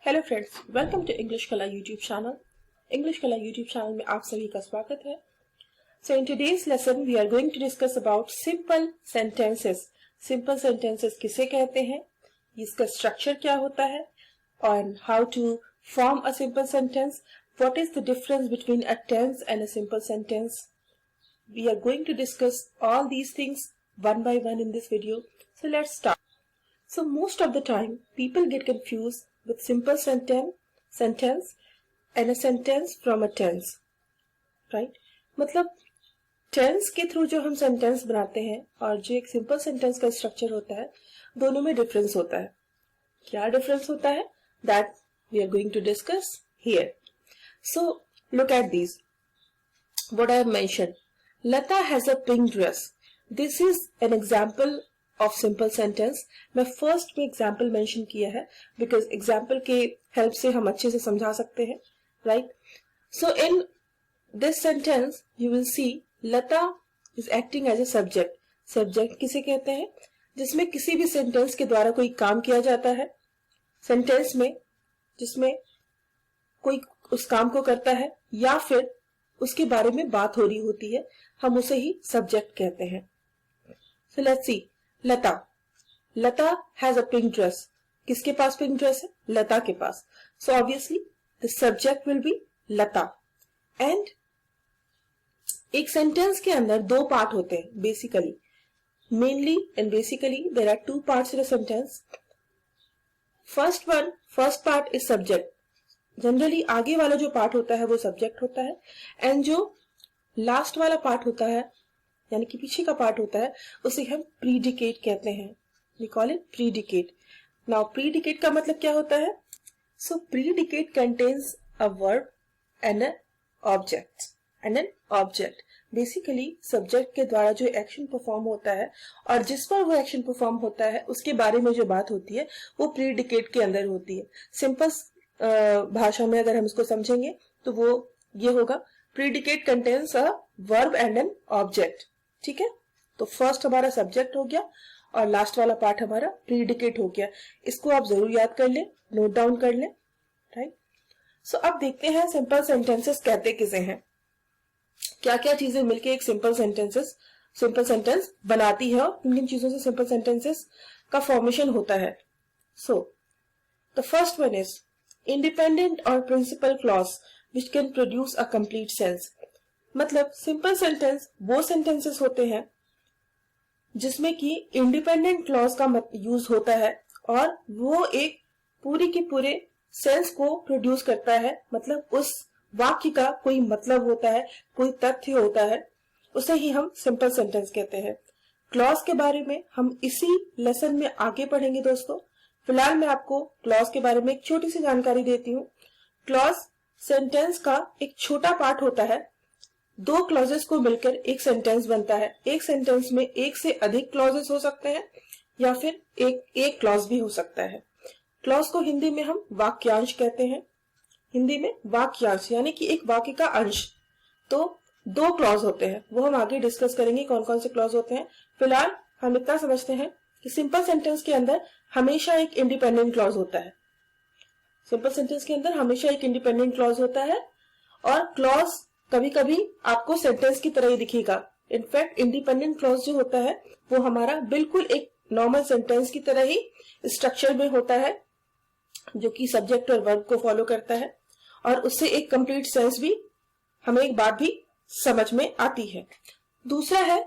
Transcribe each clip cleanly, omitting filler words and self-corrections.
Hello friends, welcome to English Kala YouTube channel. English Kala YouTube channel में आप सभी का स्वागत है। So in today's lesson we are going to discuss about simple sentences. Simple sentences किसे कहते हैं, इसका स्ट्रक्चर क्या होता है, और how to form a simple sentence, what is the difference between a tense and a simple sentence. We are going to discuss all these things one by one in this video. So let's start. So most of the time people get confused with simple sentence and a sentence from a tense, right? मतलब tense के through जो हम sentence बनाते हैं और जो एक simple sentence का structure होता है, दोनों में difference होता है। क्या difference होता है? That we are going to discuss here. So look at these. What I have mentioned. Lata has a pink dress. This is an example of simple sentence. मैं first में example mention किया है because example के help से हम अच्छे से समझा सकते हैं, right? So in this sentence you will see Lata is acting as a subject. Subject किसे कहते हैं? जिसमें किसी भी sentence के द्वारा कोई काम किया जाता है, sentence में जिसमें कोई उस काम को करता है या फिर उसके बारे में बात हो रही होती है, हम उसे ही सब्जेक्ट कहते हैं। So let's see. Lata, Lata has a pink dress. किसके पास पिंक ड्रेस है? लता के पास. So obviously the subject will be Lata. And एक सेंटेंस के अंदर दो पार्ट होते हैं basically, mainly and basically there are two parts in a sentence. First part is subject. Generally आगे वाला जो पार्ट होता है वो सब्जेक्ट होता है, एंड जो लास्ट वाला पार्ट होता है यानी कि पीछे का पार्ट होता है उसे हम प्रीडिकेट कहते हैं। We call it predicate. Now predicate का मतलब क्या होता है? So predicate contains a verb and an object. Basically subject के द्वारा जो एक्शन परफॉर्म होता है और जिस पर वो एक्शन परफॉर्म होता है उसके बारे में जो बात होती है वो प्रीडिकेट के अंदर होती है। सिंपल भाषा में अगर हम इसको समझेंगे तो वो ये होगा, predicate contains a verb and an object. ठीक है, तो फर्स्ट हमारा सब्जेक्ट हो गया और लास्ट वाला पार्ट हमारा प्रीडिकेट हो गया। इसको आप जरूर याद कर लें, नोट डाउन कर लें, राइट। सो अब देखते हैं सिंपल सेंटेंसेस कहते किसे हैं, क्या क्या चीजें मिलके एक सिंपल सेंटेंस बनाती है और किन किन चीजों से सिंपल सेंटेंसेस का फॉर्मेशन होता है। So the first one is independent और principal clause which can produce a complete sense. मतलब सिंपल सेंटेंस वो सेंटेंसेस होते हैं जिसमें कि इंडिपेंडेंट क्लॉज का यूज होता है और वो एक पूरी की पूरे सेंस को प्रोड्यूस करता है। मतलब उस वाक्य का कोई मतलब होता है, कोई तथ्य होता है, उसे ही हम सिंपल सेंटेंस कहते हैं। क्लॉज के बारे में हम इसी लेसन में आगे पढ़ेंगे दोस्तों। फिलहाल मैं आपको क्लॉज के बारे में एक छोटी सी जानकारी देती हूँ। क्लॉज सेंटेंस का एक छोटा पार्ट होता है, दो क्लॉजेस को मिलकर एक सेंटेंस बनता है। एक सेंटेंस में एक से अधिक क्लॉजेस हो सकते हैं या फिर एक क्लॉज भी हो सकता है। क्लॉज को हिंदी में हम वाक्यांश कहते हैं। हिंदी में वाक्यांश यानी कि एक वाक्य का अंश। तो दो क्लॉज होते हैं, वो हम आगे डिस्कस करेंगे कौन कौन से क्लॉज होते हैं। फिलहाल हम इतना समझते हैं कि सिंपल सेंटेंस के अंदर हमेशा एक इंडिपेंडेंट क्लॉज होता है। सिंपल सेंटेंस के अंदर हमेशा एक इंडिपेंडेंट क्लॉज होता है और क्लॉज कभी कभी आपको सेंटेंस की तरह ही दिखेगा। इनफैक्ट इंडिपेंडेंट क्लॉज जो होता है वो हमारा बिल्कुल एक नॉर्मल सेंटेंस की तरह ही स्ट्रक्चर में होता है, जो कि सब्जेक्ट और वर्ब को फॉलो करता है और उससे एक कंप्लीट सेंस भी, हमें एक बात भी समझ में आती है। दूसरा है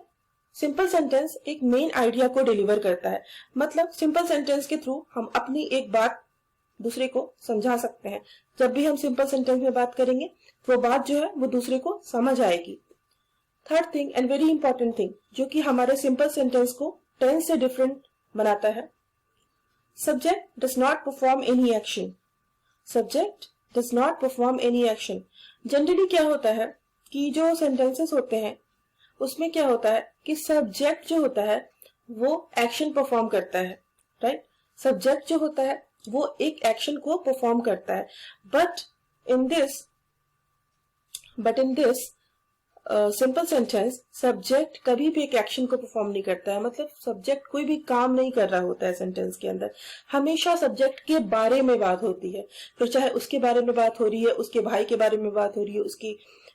सिंपल सेंटेंस एक मेन आइडिया को डिलीवर करता है। मतलब सिंपल सेंटेंस के थ्रू हम अपनी एक बात दूसरे को समझा सकते हैं। जब भी हम सिंपल सेंटेंस में बात करेंगे वो बात जो है वो दूसरे को समझ आएगी। Third thing and very important thing जो कि हमारे सिंपल सेंटेंस को टेंस से डिफरेंट बनाता है, subject does not perform any action. Subject does not perform any action. Generally क्या होता है कि जो सेंटेंसेस होते हैं उसमें क्या होता है कि सब्जेक्ट जो होता है वो एक्शन परफॉर्म करता है, राइट। सब्जेक्ट जो होता है वो एक एक्शन को परफॉर्म करता है, but in this simple sentence subject कभी भी एक एक्शन को परफॉर्म नहीं करता है, मतलब सब्जेक्ट कोई भी काम नहीं कर रहा होता है सेंटेंस के अंदर। हमेशा सब्जेक्ट के बारे में बात होती है, फिर चाहे उसके बारे में बात हो रही है, उसके भाई के बारे में बात हो रही है, उसकी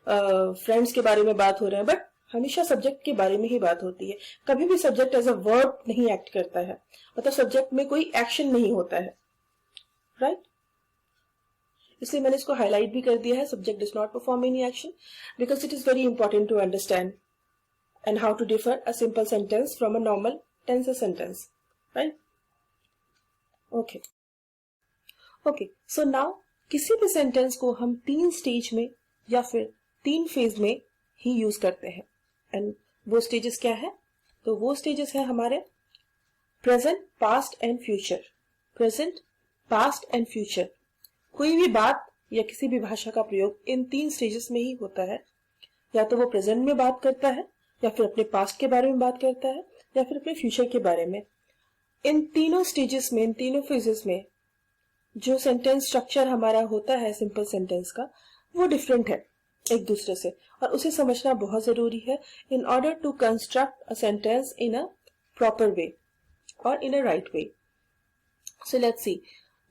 फ्रेंड्स के बारे में बात हो रहा है, बट हमेशा सब्जेक्ट के बारे में ही बात होती है। कभी भी सब्जेक्ट एज अ वर्ब नहीं एक्ट करता है, मतलब सब्जेक्ट में कोई एक्शन नहीं होता है, राइट? इसलिए मैंने इसको हाईलाइट भी कर दिया है, subject does not perform any action, because it is very important to understand and how to differ a simple sentence from a normal tense sentence, right? Okay okay, so now किसी भी sentence को हम 3 stage में या फिर 3 phase में ही use करते हैं, एंड वो स्टेजेस क्या है? तो वो स्टेजेस है हमारे present, past and future. Present, past and future. कोई भी बात या किसी भी भाषा का प्रयोग इन 3 स्टेजेस में ही होता है। या तो वो प्रेजेंट में बात करता है, या फिर अपने पास्ट के बारे में बात करता है, या फिर अपने फ्यूचर के बारे में। इन तीनों स्टेजेस में, इन तीनों फेजेस में जो सेंटेंस स्ट्रक्चर हमारा होता है सिंपल सेंटेंस का, वो डिफरेंट है एक दूसरे से, और उसे समझना बहुत जरूरी है in order to construct a sentence in a proper way और in a right way. So let's see,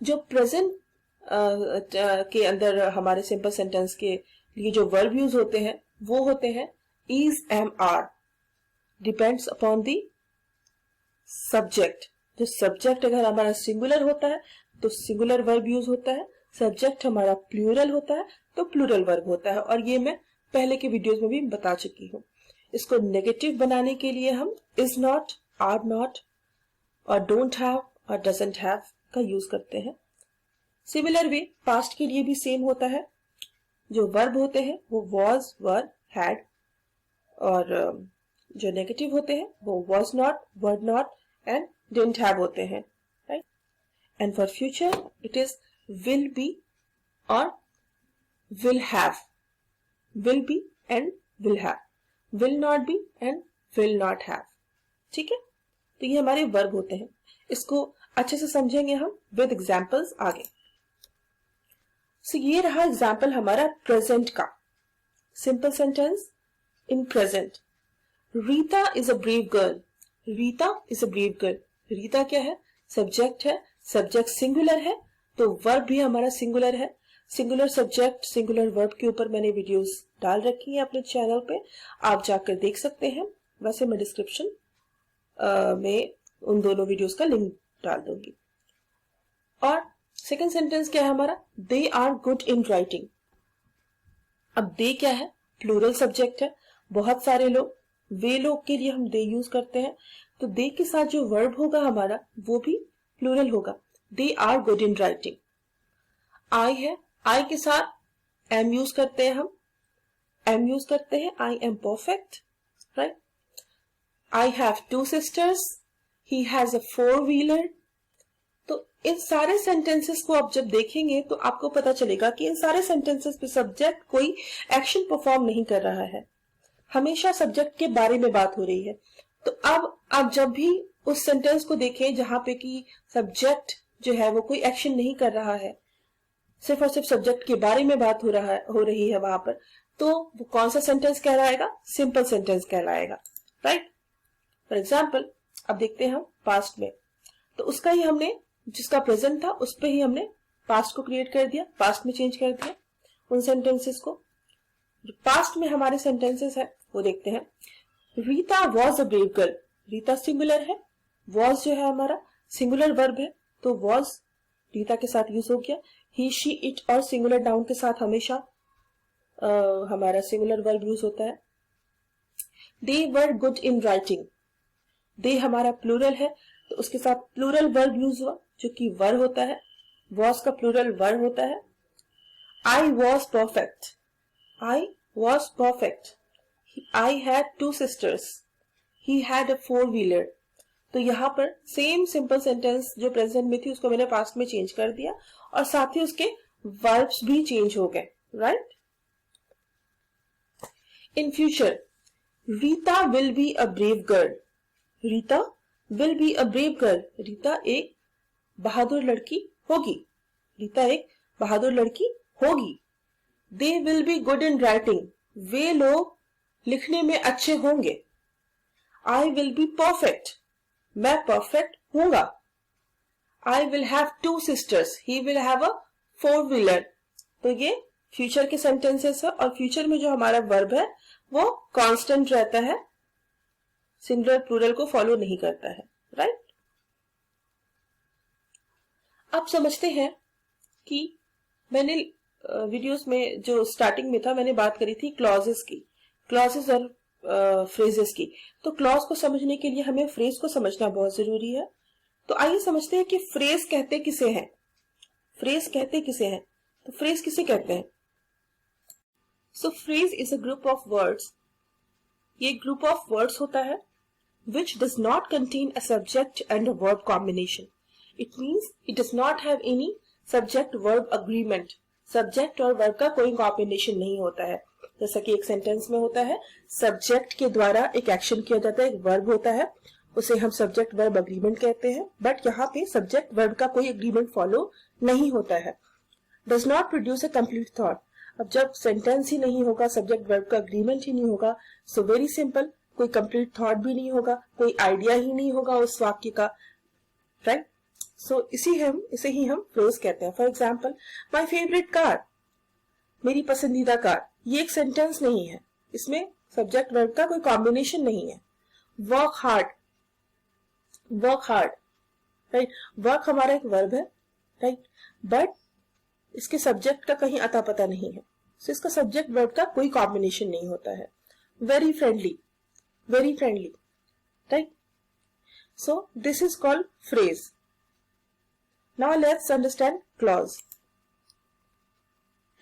जो प्रेजेंट के अंदर हमारे सिंपल सेंटेंस के लिए जो वर्ब यूज होते हैं वो होते हैं is, am, are, depends upon the subject. जो सब्जेक्ट अगर हमारा सिंगुलर होता है तो सिंगुलर वर्ब यूज होता है, सब्जेक्ट हमारा प्लूरल होता है तो प्लूरल वर्ब होता है, और ये मैं पहले के वीडियोस में भी बता चुकी हूँ। इसको नेगेटिव बनाने के लिए हम इज नॉट, आर नॉट और डोंट हैव और डजंट हैव का यूज करते हैं। सिमिलर वे पास्ट के लिए भी सेम होता है। जो वर्ब होते हैं वो वॉज, वर, हैड, और जो नेगेटिव होते हैं वो was not, were not and didn't have होते हैं, right? And for future it is will be और will have, will be and will have, will not be and will not have. ठीक है, तो ये हमारे वर्ब होते हैं। इसको अच्छे से समझेंगे हम विद एग्जांपल्स आगे। सो ये रहा एग्जाम्पल हमारा प्रेजेंट का। Simple sentence in present. Rita is a brave girl. Rita is a brave girl. Rita क्या है? सब्जेक्ट है, सब्जेक्ट सिंगुलर है तो वर्ब भी हमारा सिंगुलर है। सिंगुलर सब्जेक्ट सिंगुलर वर्ब के ऊपर मैंने वीडियोस डाल रखी है अपने चैनल पे, आप जाकर देख सकते हैं। वैसे मैं डिस्क्रिप्शन में उन दोनों वीडियोस का लिंक डाल दूंगी। और सेकंड सेंटेंस क्या है हमारा? They are good in writing. अब दे क्या है? प्लूरल सब्जेक्ट है, बहुत सारे लोग, वे लोग के लिए हम दे यूज करते हैं, तो दे के साथ जो वर्ब होगा हमारा वो भी प्लूरल होगा। They are good in writing. I है, आई के साथ एम यूज करते हैं, हम एम यूज करते हैं, I am perfect, right? I have 2 sisters, he has a 4-wheeler। तो इन सारे सेंटेंसेस को आप जब देखेंगे तो आपको पता चलेगा कि इन सारे सेंटेंसेस पे सब्जेक्ट कोई एक्शन परफॉर्म नहीं कर रहा है, हमेशा सब्जेक्ट के बारे में बात हो रही है। तो अब आप जब भी उस सेंटेंस को देखें जहां पे कि सब्जेक्ट जो है वो कोई एक्शन नहीं कर रहा है, सिर्फ और सिर्फ सब्जेक्ट के बारे में बात हो रही है वहां पर, तो वो कौन सा सेंटेंस कहलाएगा? सिंपल सेंटेंस कहलाएगा, राइट? फॉर एग्जाम्पल अब देखते हैं हम पास्ट में, तो उसका ही हमने, जिसका प्रेजेंट था उस पे ही हमने पास्ट को क्रिएट कर दिया, पास्ट में चेंज कर दिया उन सेंटेंसेस को। जो पास्ट में हमारे सेंटेंसेस है वो देखते हैं। Rita was a brave girl. Rita singular है, वॉज जो है हमारा सिंगुलर वर्ब है तो वॉज रीता के साथ यूज हो गया। ही, शी, इट और सिंगुलर नाउन के साथ हमेशा हमारा सिंगुलर वर्ब यूज होता है। दे वर गुड इन राइटिंग। दे हमारा प्लूरल है तो उसके साथ प्लूरल वर्ब यूज हुआ जो कि वर होता है, वॉज का प्लूरल वर होता है। I was perfect. I was perfect. I had 2 sisters, he had a 4-wheeler। तो यहाँ पर सेम सिंपल सेंटेंस जो प्रेजेंट में थी उसको मैंने पास्ट में चेंज कर दिया और साथ ही उसके वर्ब्स भी चेंज हो गए, right? In future, Rita will be a brave girl. Rita will be a brave girl. Rita एक बहादुर लड़की होगी। रीता एक बहादुर लड़की होगी। They will be good in writing. वे लोग लिखने में अच्छे होंगे। आई विल बी परफेक्ट, मैं परफेक्ट हूंगा। I will have 2 sisters, he will have a 4-wheeler। तो ये फ्यूचर के सेंटेंसेस है और फ्यूचर में जो हमारा वर्ब है वो कांस्टेंट रहता है, सिंगुलर प्लूरल को फॉलो नहीं करता है, राइट। अब समझते हैं कि मैंने वीडियोस में जो स्टार्टिंग में था मैंने बात करी थी क्लॉजेस की, क्लॉजेस और फ्रेजेस की। तो क्लॉज को समझने के लिए हमें फ्रेज को समझना बहुत जरूरी है। तो आइए समझते हैं कि फ्रेज कहते किसे हैं। फ्रेज कहते किसे हैं? तो फ्रेज किसे कहते हैं? So phrase is a group of words, ये ग्रुप ऑफ वर्ड्स होता है which does not contain a subject and a verb combination. It means it does not have any subject verb agreement. Subject और verb का कोई combination नहीं होता है। जैसा कि एक सेंटेंस में होता है, सब्जेक्ट के द्वारा एक एक्शन किया जाता है, एक वर्ब होता है, उसे हम सब्जेक्ट वर्ब अग्रीमेंट कहते हैं। बट यहाँ पे सब्जेक्ट वर्ब का कोई अग्रीमेंट फॉलो नहीं होता है। Does not produce a complete thought. अब जब सेंटेंस ही नहीं होगा, सब्जेक्ट वर्ब का अग्रीमेंट ही नहीं होगा, सो वेरी सिंपल, कोई कंप्लीट थॉट भी नहीं होगा, कोई आइडिया ही नहीं होगा उस वाक्य का, राइट। सो इसे ही हम फ्रेज कहते हैं। For example, my favourite car, मेरी पसंदीदा कार, ये एक सेंटेंस नहीं है, इसमें सब्जेक्ट वर्ब का कोई कॉम्बिनेशन नहीं है। Work hard, work hard, right. Work हमारा एक वर्ब है, राइट, बट इसके सब्जेक्ट का कहीं अता पता नहीं है, so इसका सब्जेक्ट वर्ब का कोई कॉम्बिनेशन नहीं होता है। Very friendly, very friendly, right? So this is called phrase. Now let's understand clause.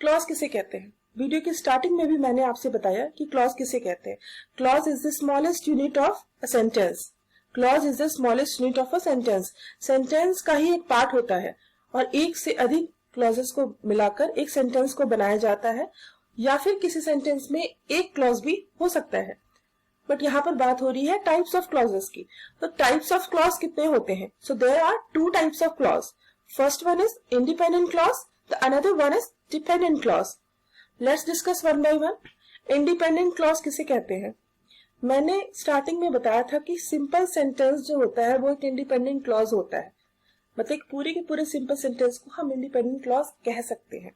Clause किसे कहते हैं? वीडियो की स्टार्टिंग में भी मैंने आपसे बताया कि clause किसे कहते हैं। Clause is the smallest unit of a sentence. Clause is the smallest unit of a sentence. Sentence का ही एक पार्ट होता है और एक से अधिक clauses को मिलाकर एक सेंटेंस को बनाया जाता है, या फिर किसी सेंटेंस में एक क्लॉज भी हो सकता है। बट यहाँ पर बात हो रही है टाइप्स ऑफ क्लॉजेस की। तो टाइप्स ऑफ क्लॉज कितने होते हैं? So there are 2 types of clause. First one is independent clause, the another one is dependent clause. Let's discuss one by one. Independent clause किसे कहते हैं? मैंने स्टार्टिंग में बताया था कि सिंपल सेंटेंस जो होता है वो एक इंडिपेंडेंट क्लॉज होता है, मतलब पूरे के पूरे सिंपल सेंटेंस को हम इंडिपेंडेंट क्लॉज कह सकते हैं।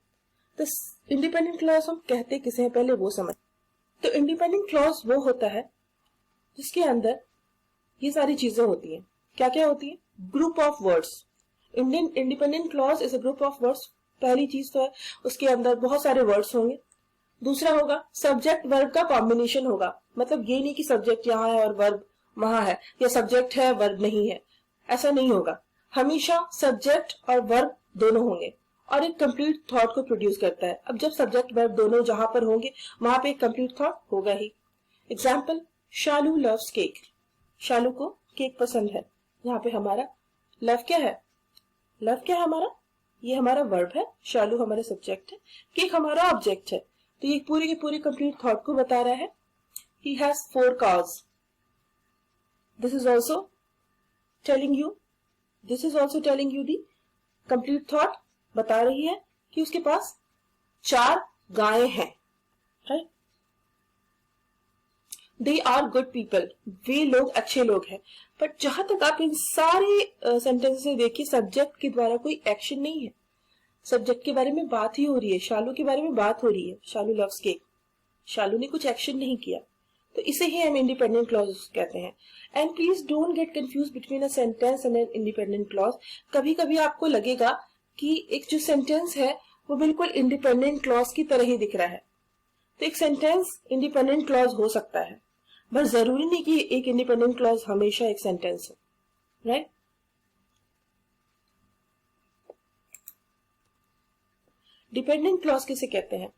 तो इंडिपेंडेंट क्लॉज हम कहते किसे हैं पहले वो समझ। तो इंडिपेंडेंट क्लॉज वो होता है जिसके अंदर ये सारी चीजें होती हैं। क्या क्या होती है? Group of words. Indian independent clause is a group of words. पहली चीज तो है उसके अंदर बहुत सारे वर्ड्स होंगे। दूसरा होगा सब्जेक्ट वर्ब का कॉम्बिनेशन होगा, मतलब ये नहीं कि सब्जेक्ट यहाँ है और वर्ब वहां है, या सब्जेक्ट है वर्ब नहीं है, ऐसा नहीं होगा। हमेशा सब्जेक्ट और वर्ब दोनों होंगे और एक कंप्लीट थॉट को प्रोड्यूस करता है। अब जब सब्जेक्ट वर्ब दोनों जहां पर होंगे वहां पे एक कंप्लीट थॉट होगा ही। एग्जाम्पल, शालू लव्स केक, शालू को केक पसंद है। यहाँ पे हमारा लव क्या है? लव क्या है हमारा? ये हमारा वर्ब है, शालू हमारा सब्जेक्ट है, केक हमारा ऑब्जेक्ट है। तो ये पूरे के पूरे कंप्लीट थॉट को बता रहा है। He has 4 cars. This is also telling you the complete thought, बता रही है कि उसके पास 4 गायें हैं, right. They are good people, वे लोग अच्छे लोग हैं। बट जहां तक आप इन सारे सेंटेंस से देखिए, सब्जेक्ट के द्वारा कोई एक्शन नहीं है, सब्जेक्ट के बारे में बात ही हो रही है, शालू के बारे में बात हो रही है। शालू लव्स केक, शालू ने कुछ एक्शन नहीं किया, तो इसे ही हम इंडिपेंडेंट क्लॉज कहते हैं। And please don't get confuse between a sentence and an independent clause. कभी कभी आपको लगेगा कि एक जो सेंटेंस है वो बिल्कुल इंडिपेंडेंट क्लॉज की तरह ही दिख रहा है। तो एक सेंटेंस इंडिपेंडेंट क्लॉज हो सकता है, बट जरूरी नहीं कि एक इंडिपेंडेंट क्लॉज हमेशा एक सेंटेंस हो, राइट। डिपेंडेंट क्लॉज किसे कहते हैं?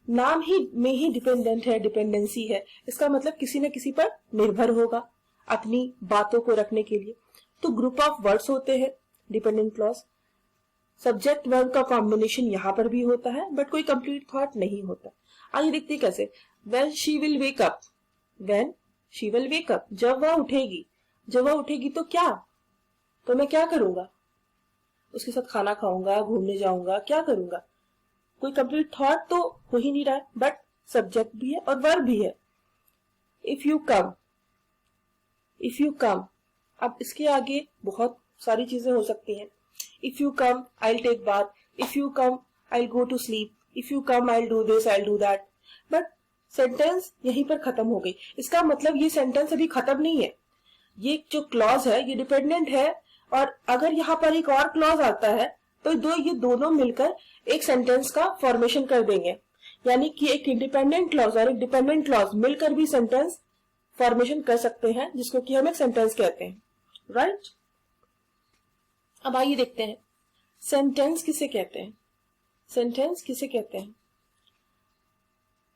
नाम ही में ही डिपेंडेंट है, डिपेंडेंसी है, इसका मतलब किसी न किसी पर निर्भर होगा अपनी बातों को रखने के लिए। तो ग्रुप ऑफ वर्ड्स होते हैं डिपेंडेंट क्लॉज। सब्जेक्ट वर्ब का कॉम्बिनेशन यहाँ पर भी होता है, बट कोई कंप्लीट थॉट नहीं होता। आइए देखते कैसे। When she will wake up, when she will wake up, जब वह उठेगी, जब वह उठेगी तो क्या? तो मैं क्या करूंगा? उसके साथ खाना खाऊंगा, घूमने जाऊंगा, क्या करूंगा? कोई कंप्लीट थॉट तो हो ही नहीं रहा है, बट सब्जेक्ट भी है और वर्ब भी है। If you come, if you come, अब इसके आगे बहुत सारी चीजें हो सकती हैं. If you come I will take bath, if you come I will go to sleep, if you come I will do this, I will do that. But sentence यहीं पर खत्म हो गई. इसका मतलब ये सेंटेंस अभी खत्म नहीं है. ये जो क्लॉज है ये डिपेंडेंट है, और अगर यहाँ पर एक और क्लॉज आता है तो ये दोनों मिलकर एक सेंटेंस का फॉर्मेशन कर देंगे. यानी कि एक इंडिपेंडेंट क्लॉज और एक डिपेंडेंट क्लॉज मिलकर भी सेंटेंस फॉर्मेशन कर सकते हैं, जिसको कि हम एक सेंटेंस कहते हैं. राइट? अब आइए देखते हैं सेंटेंस किसे कहते हैं. सेंटेंस किसे कहते हैं?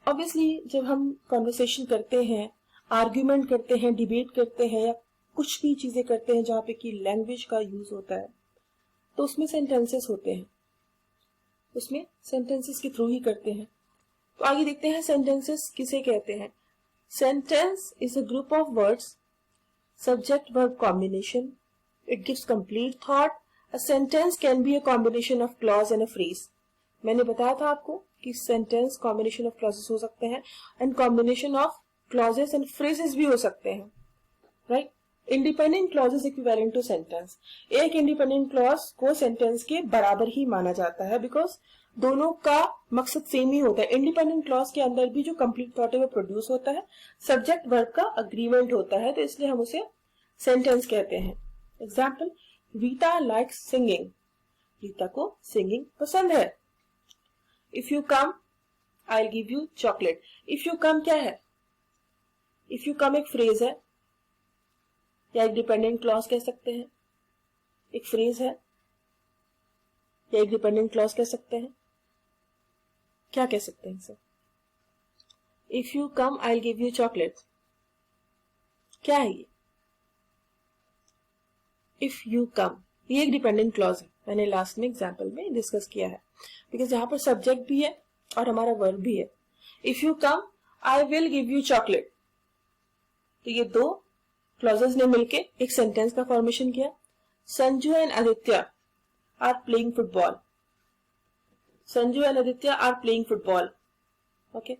ऑब्वियसली जब हम कॉन्वर्सेशन करते हैं, आर्ग्यूमेंट करते हैं, डिबेट करते हैं, या कुछ भी चीजें करते हैं जहां पे कि लैंग्वेज का यूज होता है, तो उसमें सेंटेंसेस होते हैं. उसमें सेंटेंसेस के थ्रू ही करते हैं. तो आगे देखते हैं सेंटेंसेस किसे कहते हैं. Sentence is a group of words, subject verb combination. It gives complete thought. A sentence can be a combination of clause and a phrase. मैंने बताया था आपको कि सेंटेंस कॉम्बिनेशन ऑफ क्लॉजेस हो सकते हैं and combination of clauses and phrases भी हो सकते हैं. Right? Independent clause is equivalent to sentence. एक इंडिपेंडेंट क्लॉज को सेंटेंस के बराबर ही माना जाता है, बिकॉज दोनों का मकसद सेम ही होता है. इंडिपेंडेंट क्लॉज के अंदर भी जो कंप्लीट थॉट है वो प्रोड्यूस होता है, सब्जेक्ट वर्ब का अग्रीमेंट होता है, तो इसलिए हम उसे सेंटेंस कहते हैं. Example, Rita likes singing. Rita को सिंगिंग पसंद है. If you come I will give you chocolate. If you कम क्या है? इफ यू कम एक फ्रेज है, या एक डिपेंडेंट क्लॉज कह सकते हैं. एक फ्रेज है या एक डिपेंडेंट क्लॉज कह सकते हैं. क्या कह सकते हैं sir? If you come I will give you chocolate. क्या है ये? इफ यू कम, ये एक डिपेंडेंट क्लॉज है. मैंने लास्ट में एग्जाम्पल में डिस्कस किया है, बिकॉज यहाँ पर सब्जेक्ट भी है और हमारा वर्ब भी है. If you come I will give you chocolate. तो ये दो क्लॉजेस ने मिलके एक सेंटेंस का फॉर्मेशन किया. Sanju and Aditya are playing football. Sanju and Aditya are playing football. Okay,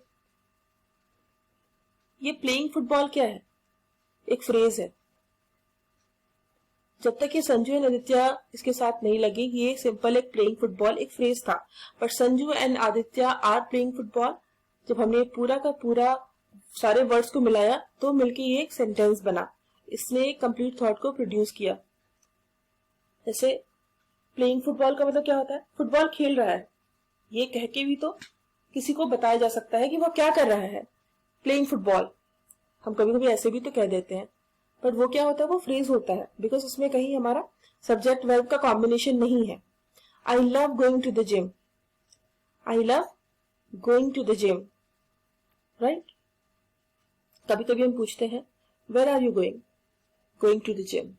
ये प्लेइंग फुटबॉल क्या है? एक फ्रेज है. जब तक ये संजू एंड आदित्य इसके साथ नहीं लगे, ये सिंपल एक प्लेइंग फुटबॉल एक फ्रेज था. पर Sanju and Aditya are playing football, जब हमने पूरा का पूरा सारे वर्ड्स को मिलाया तो मिलके ये एक सेंटेंस बना. इसने एक कंप्लीट थॉट को प्रोड्यूस किया. जैसे प्लेइंग फुटबॉल का मतलब क्या होता है? फुटबॉल खेल रहा है. ये कह के भी तो किसी को बताया जा सकता है कि वो क्या कर रहा है. प्लेइंग फुटबॉल हम कभी कभी ऐसे भी तो कह देते हैं, पर वो क्या होता है? वो फ्रेज होता है, बिकॉज उसमें कहीं हमारा सब्जेक्ट वर्ब का कॉम्बिनेशन नहीं है. I love going to the gym. I love going to the gym. Right? कभी कभी हम पूछते हैं where are you going? Going to the gym.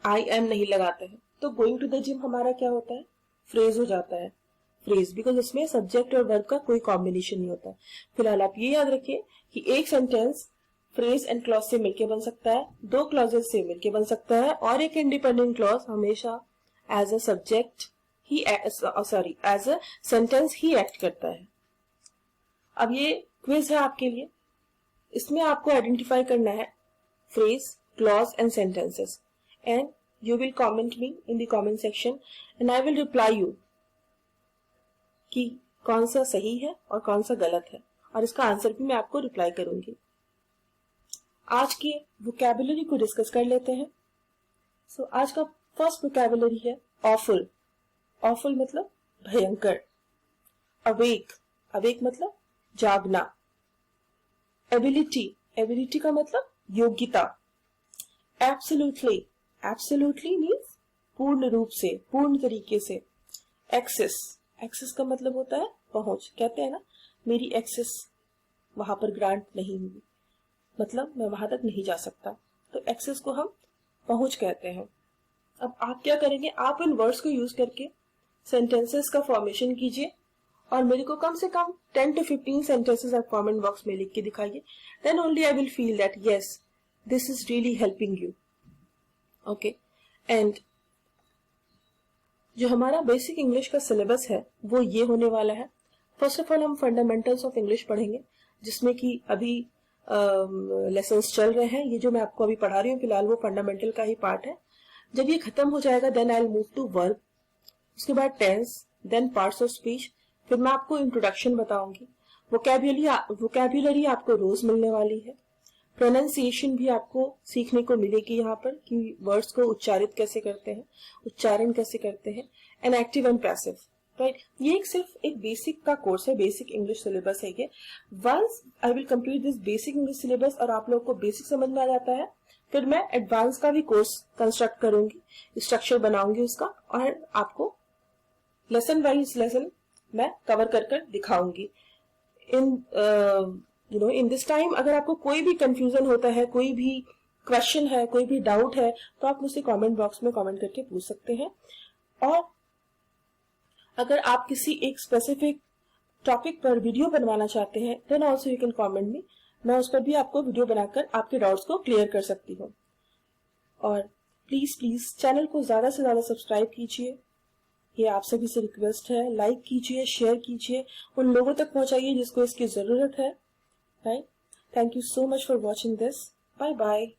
I am नहीं लगाते हैं, तो गोइंग टू द जिम हमारा क्या होता है? फ्रेज हो जाता है. फ्रेज, बिकॉज इसमें सब्जेक्ट और वर्ब का कोई कॉम्बिनेशन नहीं होता. फिलहाल आप ये याद रखिए कि एक सेंटेंस फ्रेज एंड क्लॉज से मिलके बन सकता है, दो क्लॉजेस से मिलके बन सकता है, और एक इंडिपेंडेंट क्लॉज हमेशा एज अ सब्जेक्ट ही एज अ सेंटेंस ही एक्ट करता है. अब ये क्विज है आपके लिए. इसमें आपको आइडेंटिफाई करना है phrase, clause and sentences, and you will comment me in the comment section and I will reply you कि कौन सा सही है और कौन सा गलत है, और इसका आंसर भी मैं आपको रिप्लाई करूंगी. आज के वोकैबुलरी को डिस्कस कर लेते हैं. सो आज का फर्स्ट वोकैबुलरी है ऑफुल. ऑफुल मतलब भयंकर. अवेक, अवेक मतलब जागना. एबिलिटी, एबिलिटी का मतलब योग्यता. एब्सोल्युटली, एब्सोल्युटली मीन्स पूर्ण रूप से, पूर्ण तरीके से. एक्सेस, एक्सेस का मतलब होता है पहुंच. कहते हैं ना मेरी एक्सेस वहां पर ग्रांट नहीं हुई, मतलब मैं वहां तक नहीं जा सकता. तो एक्सेस को हम पहुंच कहते हैं. अब आप क्या करेंगे? आप इन वर्ड्स को यूज करके सेंटेंसेस का फॉर्मेशन कीजिए और मेरे को कम से कम 10 to 15 सेंटेंसेस आप कमेंट बॉक्स में लिख के दिखाइए. Then only I will feel that yes this is really helping you. Okay, and जो हमारा बेसिक इंग्लिश का सिलेबस है वो ये होने वाला है. फर्स्ट ऑफ ऑल हम फंडामेंटल्स ऑफ इंग्लिश पढ़ेंगे, जिसमें कि अभी लेसन्स चल रहे हैं। ये जो मैं आपको अभी पढ़ा रही हूँ फिलहाल वो फंडामेंटल का ही पार्ट है। जब ये खत्म हो जाएगा then I will move to verb, उसके बाद tense, then parts of speech, फिर मैं आपको इंट्रोडक्शन बताऊंगी। वोकैब्युलरी आपको रोज मिलने वाली है। प्रोनाउंसिएशन भी आपको सीखने को मिलेगी यहाँ पर कि वर्ड्स को उच्चारित कैसे करते हैं, उच्चारण कैसे करते हैं, and active and passive, right. ये सिर्फ एक बेसिक का कोर्स है, बेसिक इंग्लिश सिलेबस है ये। Once I will complete this basic English syllabus और आप लोगों को बेसिक समझ में आ जाता है, फिर मैं एडवांस का भी कोर्स कंस्ट्रक्ट करूंगी, स्ट्रक्चर बनाऊंगी उसका, और आपको लेसन वाइज लेसन मैं कवर कर दिखाऊंगी। इन दिस टाइम अगर आपको कोई भी कंफ्यूजन होता है, कोई भी क्वेश्चन है, कोई भी डाउट है, तो आप मुझसे कमेंट बॉक्स में कमेंट करके पूछ सकते हैं। और अगर आप किसी एक स्पेसिफिक टॉपिक पर वीडियो बनवाना चाहते हैं then also you can comment me, मैं उस पर भी आपको वीडियो बनाकर आपके डाउट्स को क्लियर कर सकती हूँ। और प्लीज चैनल को ज्यादा से ज्यादा सब्सक्राइब कीजिए, ये आप सभी से रिक्वेस्ट है। लाइक कीजिए, शेयर कीजिए, उन लोगों तक पहुंचाइए जिसको इसकी जरूरत है, right. Thank you so much for watching this. Bye bye.